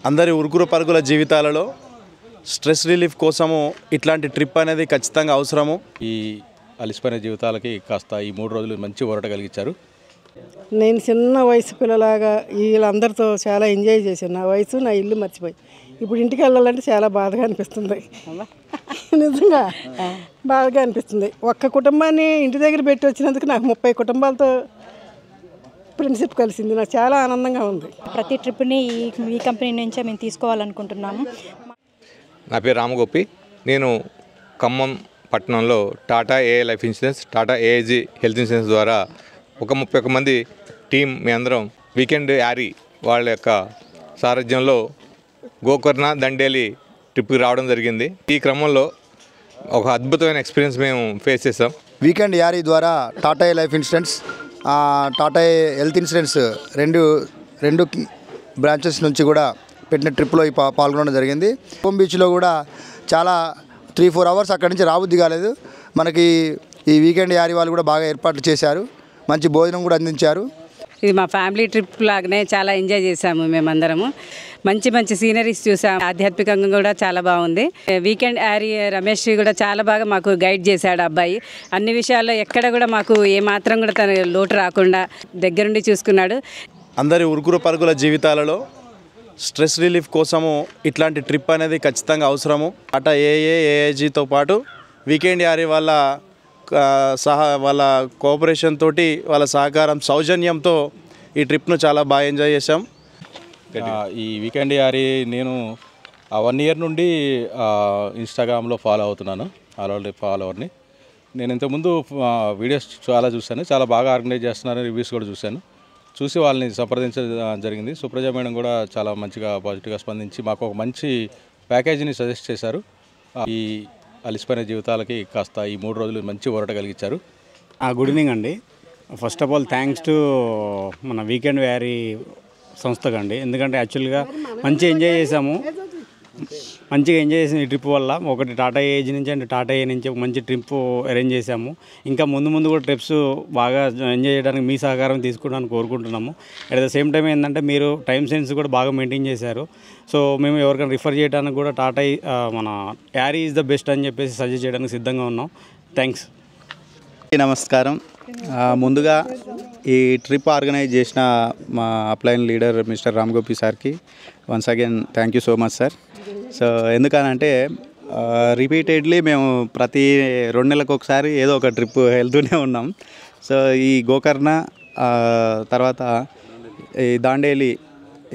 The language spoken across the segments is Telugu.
అందరి ఉరుకురు పరుగుల జీవితాలలో స్ట్రెస్ రిలీఫ్ కోసము ఇట్లాంటి ట్రిప్ అనేది ఖచ్చితంగా అవసరము. ఈ అలిసిపోయిన జీవితాలకి కాస్త ఈ 3 రోజులు మంచి ఊరట కలిగించారు. నేను చిన్న వయసు పిల్లలాగా వీళ్ళందరితో చాలా ఎంజాయ్ చేశాను. నా వయసు నా ఇల్లు మర్చిపోయి ఇప్పుడు ఇంటికి వెళ్ళాలంటే చాలా బాధగా అనిపిస్తుంది. నిజంగా బాధగా అనిపిస్తుంది. ఒక్క కుటుంబాన్ని ఇంటి దగ్గర పెట్టి వచ్చినందుకు నాకు 30 కుటుంబాలతో ఫ్రెండ్షిప్ కలిసింది. నాకు చాలా ఆనందంగా ఉంది. ప్రతి ట్రిప్ని ఈ కంపెనీ నుంచే మేము తీసుకోవాలనుకుంటున్నాము. నా పేరు రామగోపి. నేను ఖమ్మం పట్టణంలో Tata AI life insurance, Tata AIG health insurance ద్వారా ఒక 31 మంది టీం మీ అందరం వీకెండ్ యారీ వాళ్ళ యొక్క సారథ్యంలో గోకర్ణ దండేలి ట్రిప్కి రావడం జరిగింది. ఈ క్రమంలో ఒక అద్భుతమైన ఎక్స్పీరియన్స్ మేము ఫేస్ చేసాం. వీకెండ్ యారీ ద్వారా టాటా ఏ లైఫ్ ఇన్సూరెన్స్, టాటా ఏ హెల్త్ ఇన్సూరెన్స్ రెండు బ్రాంచెస్ నుంచి కూడా పెట్టిన ట్రిప్లో పాల్గొనడం జరిగింది. కోం బీచ్లో కూడా చాలా 3-4 అవర్స్ అక్కడి నుంచి రాబుద్ది కాలేదు. మనకి ఈ వీకెండ్ యారీ వాళ్ళు కూడా బాగా ఏర్పాట్లు చేశారు. మంచి భోజనం కూడా అందించారు. ఇది మా ఫ్యామిలీ ట్రిప్ లాగానే చాలా ఎంజాయ్ చేసాము. మేమందరము మంచి సీనరీస్ చూసాము. ఆధ్యాత్మికంగా కూడా చాలా బాగుంది. వీకెండ్ యారీ రమేష్ కూడా చాలా బాగా మాకు గైడ్ చేశాడు. అబ్బాయి అన్ని విషయాల్లో ఎక్కడ కూడా మాకు ఏమాత్రం కూడా తన లోటు రాకుండా దగ్గరుండి చూసుకున్నాడు. అందరి ఉరుకురు పరుగుల జీవితాలలో స్ట్రెస్ రిలీఫ్ కోసము ఇట్లాంటి ట్రిప్ అనేది ఖచ్చితంగా అవసరము. టాటా ఏఐజీతో పాటు వీకెండ్ యారీ వాళ్ళ కోఆపరేషన్ తోటి, వాళ్ళ సహకారం సౌజన్యంతో ఈ ట్రిప్ను చాలా బాగా ఎంజాయ్ చేసాం. ఈ వీకెండ్ యారీ నేను 1 ఇయర్ నుండి ఇన్స్టాగ్రామ్లో ఫాలో అవుతున్నాను. ఆల్రెడీ ఫాలోవర్ని. నేను ఇంతకుముందు వీడియోస్ చాలా చూశాను. చాలా బాగా ఆర్గనైజ్ చేస్తున్నారు. రివ్యూస్ కూడా చూసి వాళ్ళని సంప్రదించడం జరిగింది. సుప్రజ మేడం కూడా చాలా మంచిగా పాజిటివ్గా స్పందించి మాకు ఒక మంచి ప్యాకేజీని సజెస్ట్ చేశారు. ఈ అలిసిపోయిన జీవితాలకి కాస్త ఈ 3 రోజులు మంచి ఊరట కలిగించారు. గుడ్ ఈవినింగ్ అండి. First of all thanks to మన వీకెండ్ వ్యారీ సంస్థకు అండి. ఎందుకంటే యాక్చువల్గా మంచిగా ఎంజాయ్ చేసాము. ఈ ట్రిప్ వల్ల ఒకటి టాటా ఏజీ నుంచి అండ్ టాటా ఏ నుంచి ఒక మంచి ట్రిప్ అరేంజ్ చేసాము. ఇంకా ముందు కూడా ట్రిప్స్ బాగా ఎంజాయ్ చేయడానికి మీ సహకారం తీసుకోవడానికి కోరుకుంటున్నాము. అట్ ద సేమ్ టైం ఏంటంటే మీరు టైం సెన్స్ కూడా బాగా మెయింటైన్ చేశారు. సో మేము ఎవరికైనా రిఫర్ చేయడానికి కూడా టాటా మన యారీ ఈజ్ ద బెస్ట్ అని చెప్పేసి సజెస్ట్ చేయడానికి సిద్ధంగా ఉన్నాం. థ్యాంక్స్. నమస్కారం. ముందుగా ఈ ట్రిప్ ఆర్గనైజ్ చేసిన మా అప్లైన్ లీడర్ మిస్టర్ రామగోపి సార్కి once again thank you so much sir. So ఎందుకనంటే రిపీటెడ్లీ మేము ప్రతి 2 నెలలకు ఒకసారి ఏదో ఒక ట్రిప్ వెళ్తూనే ఉన్నాం. సో ఈ గోకర్ణ తర్వాత ఈ దాండేలి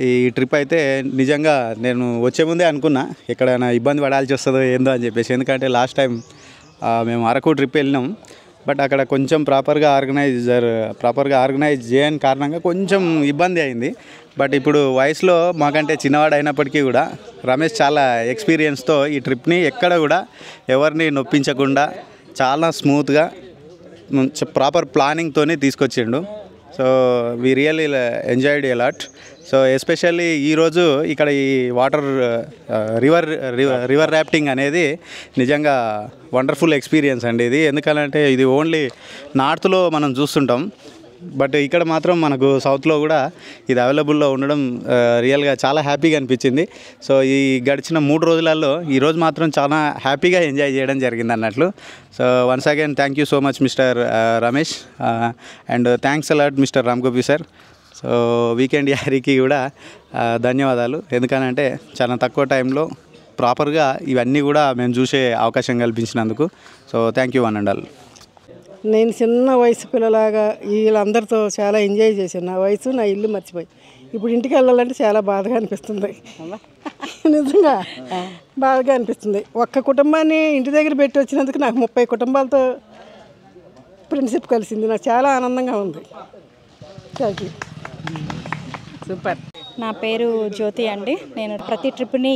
ఈ ట్రిప్ అయితే నిజంగా నేను వచ్చే ముందే అనుకున్నా ఎక్కడైనా ఇబ్బంది పడాల్సి వస్తుందో ఏందో అని చెప్పేసి. ఎందుకంటే లాస్ట్ టైం మేము అరకు ట్రిప్ వెళ్ళినాం. బట్ అక్కడ కొంచెం ప్రాపర్గా ఆర్గనైజ్ చేయని కారణంగా కొంచెం ఇబ్బంది అయింది. బట్ ఇప్పుడు వయసులో మాకంటే చిన్నవాడు అయినప్పటికీ కూడా రమేష్ చాలా ఎక్స్పీరియన్స్తో ఈ ట్రిప్ని ఎక్కడ కూడా ఎవరిని నొప్పించకుండా చాలా స్మూత్గా ప్రాపర్ ప్లానింగ్తోనే తీసుకొచ్చిండు. So we really enjoyed a lot. So especially ఈరోజు ఇక్కడ ఈ రివర్ ర్యాఫ్టింగ్ అనేది నిజంగా వండర్ఫుల్ ఎక్స్పీరియన్స్ అండి ఇది. ఎందుకంటే ఇది ఓన్లీ నార్త్లో మనం చూస్తుంటాం. బట్ ఇక్కడ మాత్రం మనకు సౌత్లో కూడా ఇది అవైలబుల్లో ఉండడం రియల్గా చాలా హ్యాపీగా అనిపించింది. సో ఈ గడిచిన 3 రోజులలో ఈరోజు మాత్రం చాలా హ్యాపీగా ఎంజాయ్ చేయడం జరిగింది అన్నట్లు. So once again thank you so much mister Ramesh and thanks a lot mister Ramagopi sir. So weekend యారీకి కూడా ధన్యవాదాలు. ఎందుకనంటే చాలా తక్కువ టైంలో ప్రాపర్గా ఇవన్నీ కూడా మేము చూసే అవకాశం కల్పించినందుకు. So thank you one and all. నేను చిన్న వయసు పిల్లలాగా వీళ్ళందరితో చాలా ఎంజాయ్ చేశాను. నా వయసు నా ఇల్లు మర్చిపోయి ఇప్పుడు ఇంటికి వెళ్ళాలంటే చాలా బాధగా అనిపిస్తుంది. నిజంగా బాధగా అనిపిస్తుంది. ఒక్క కుటుంబాన్ని ఇంటి దగ్గర పెట్టి వచ్చినందుకు నాకు 30 కుటుంబాలతో ఫ్రెండ్షిప్ కలిసింది. నాకు చాలా ఆనందంగా ఉంది. Thank you. సూపర్. నా పేరు జ్యోతి అండి. నేను ప్రతి ట్రిప్ని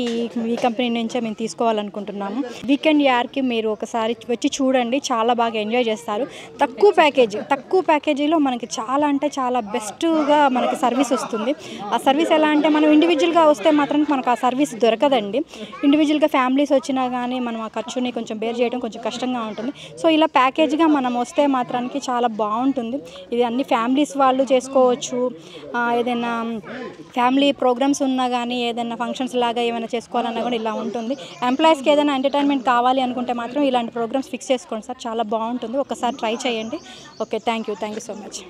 ఈ కంపెనీ నుంచే మేము తీసుకోవాలనుకుంటున్నాము. వీకెండ్ యార్కి మీరు ఒకసారి వచ్చి చూడండి. చాలా బాగా ఎంజాయ్ చేస్తారు. తక్కువ ప్యాకేజీలో మనకి చాలా అంటే చాలా బెస్ట్గా మనకి సర్వీస్ వస్తుంది. ఆ సర్వీస్ ఎలా అంటే మనం ఇండివిజువల్గా వస్తే మాత్రం మనకు ఆ సర్వీస్ దొరకదండి. ఇండివిజువల్గా ఫ్యామిలీస్ వచ్చినా కానీ మనం ఆ ఖర్చుని కొంచెం బేర్ చేయడం కొంచెం కష్టంగా ఉంటుంది. సో ఇలా ప్యాకేజ్గా మనం వస్తే మాత్రానికి చాలా బాగుంటుంది. ఇది అన్ని ఫ్యామిలీస్ వాళ్ళు చేసుకోవచ్చు. ఏదైనా ఫ్యామిలీ ప్రోగ్రామ్స్ ఉన్నా కానీ ఏదైనా ఫంక్షన్స్ లాగా ఏమైనా చేసుకోవాలన్నా కూడా ఇలా ఉంటుంది. ఎంప్లాయీస్కి ఏదైనా ఎంటర్టైన్మెంట్ కావాలి అనుకుంటే మాత్రం ఇలాంటి ప్రోగ్రామ్స్ ఫిక్స్ చేసుకోండి సార్, చాలా బాగుంటుంది, ఒకసారి ట్రై చేయండి. Okay, thank you so much.